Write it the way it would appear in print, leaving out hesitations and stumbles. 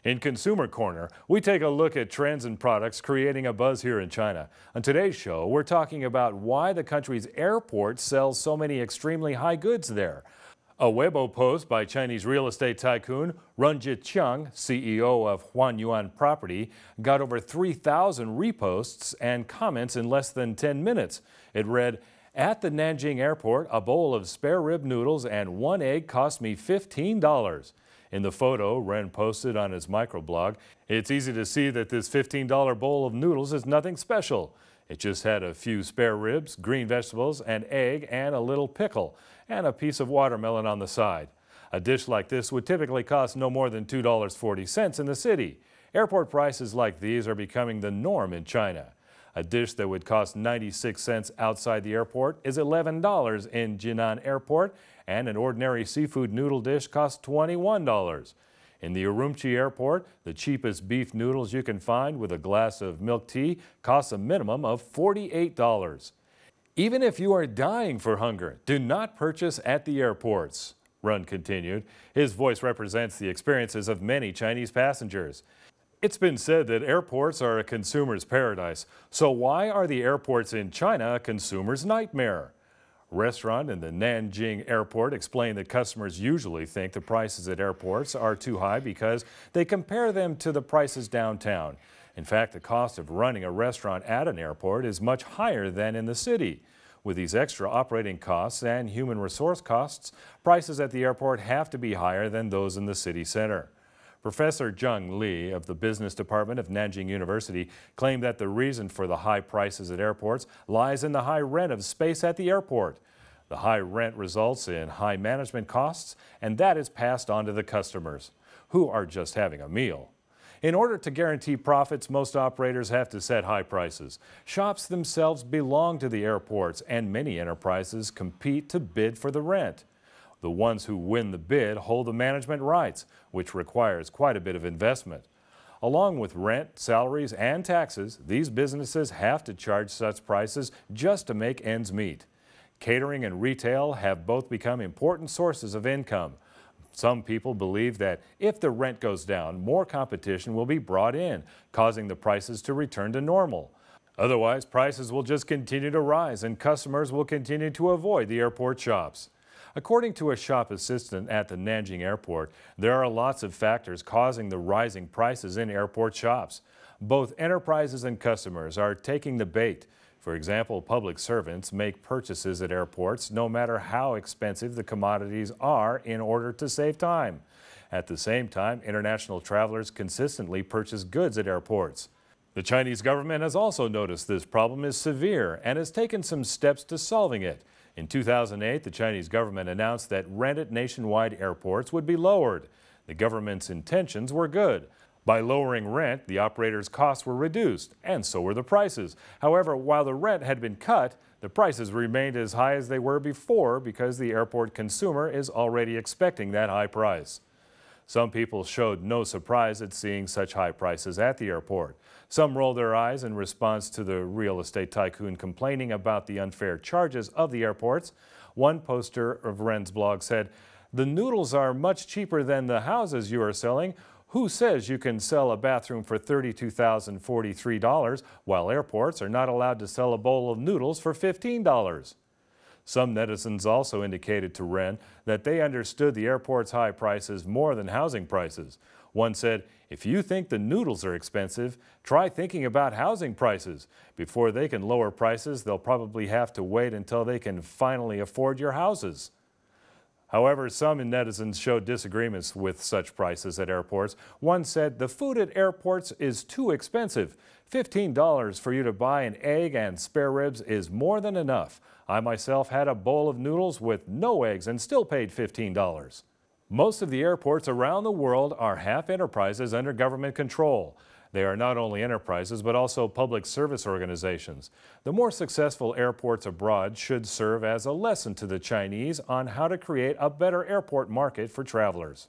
In Consumer Corner, we take a look at trends and products creating a buzz here in China. On today's show, we're talking about why the country's airport sells so many extremely high goods there. A Weibo post by Chinese real estate tycoon Ren Jiqiang, CEO of Huanyuan Property, got over 3,000 reposts and comments in less than 10 minutes. It read, "At the Nanjing airport, a bowl of spare rib noodles and one egg cost me $15. In the photo Ren posted on his microblog, it's easy to see that this $15 bowl of noodles is nothing special. It just had a few spare ribs, green vegetables, an egg, and a little pickle, and a piece of watermelon on the side. A dish like this would typically cost no more than $2.40 in the city. Airport prices like these are becoming the norm in China. A dish that would cost 96 cents outside the airport is $11 in Jinan Airport, and an ordinary seafood noodle dish costs $21. In the Urumqi Airport, the cheapest beef noodles you can find with a glass of milk tea costs a minimum of $48. Even if you are dying for hunger, do not purchase at the airports," Ren continued. His voice represents the experiences of many Chinese passengers. It's been said that airports are a consumer's paradise. So why are the airports in China a consumer's nightmare? Restaurant in the Nanjing airport explained that customers usually think the prices at airports are too high because they compare them to the prices downtown. In fact, the cost of running a restaurant at an airport is much higher than in the city. With these extra operating costs and human resource costs, prices at the airport have to be higher than those in the city center. Professor Zheng Li of the Business Department of Nanjing University claimed that the reason for the high prices at airports lies in the high rent of space at the airport. The high rent results in high management costs, and that is passed on to the customers, who are just having a meal. In order to guarantee profits, most operators have to set high prices. Shops themselves belong to the airports, and many enterprises compete to bid for the rent. The ones who win the bid hold the management rights, which requires quite a bit of investment. Along with rent, salaries, and taxes, these businesses have to charge such prices just to make ends meet. Catering and retail have both become important sources of income. Some people believe that if the rent goes down, more competition will be brought in, causing the prices to return to normal. Otherwise, prices will just continue to rise and customers will continue to avoid the airport shops. According to a shop assistant at the Nanjing airport, there are lots of factors causing the rising prices in airport shops. Both enterprises and customers are taking the bait. For example, public servants make purchases at airports no matter how expensive the commodities are in order to save time. At the same time, international travelers consistently purchase goods at airports. The Chinese government has also noticed this problem is severe and has taken some steps to solving it. In 2008, the Chinese government announced that rent at nationwide airports would be lowered. The government's intentions were good. By lowering rent, the operators' costs were reduced, and so were the prices. However, while the rent had been cut, the prices remained as high as they were before because the airport consumer is already expecting that high price. Some people showed no surprise at seeing such high prices at the airport. Some rolled their eyes in response to the real estate tycoon complaining about the unfair charges of the airports. One poster of Ren's blog said, "The noodles are much cheaper than the houses you are selling. Who says you can sell a bathroom for $32,043 while airports are not allowed to sell a bowl of noodles for $15? Some netizens also indicated to Ren that they understood the airport's high prices more than housing prices. One said, "If you think the noodles are expensive, try thinking about housing prices. Before they can lower prices, they'll probably have to wait until they can finally afford your houses." However, some netizens showed disagreements with such prices at airports. One said, "The food at airports is too expensive. $15 for you to buy an egg and spare ribs is more than enough. I myself had a bowl of noodles with no eggs and still paid $15. Most of the airports around the world are half enterprises under government control. They are not only enterprises but also public service organizations. The more successful airports abroad should serve as a lesson to the Chinese on how to create a better airport market for travelers.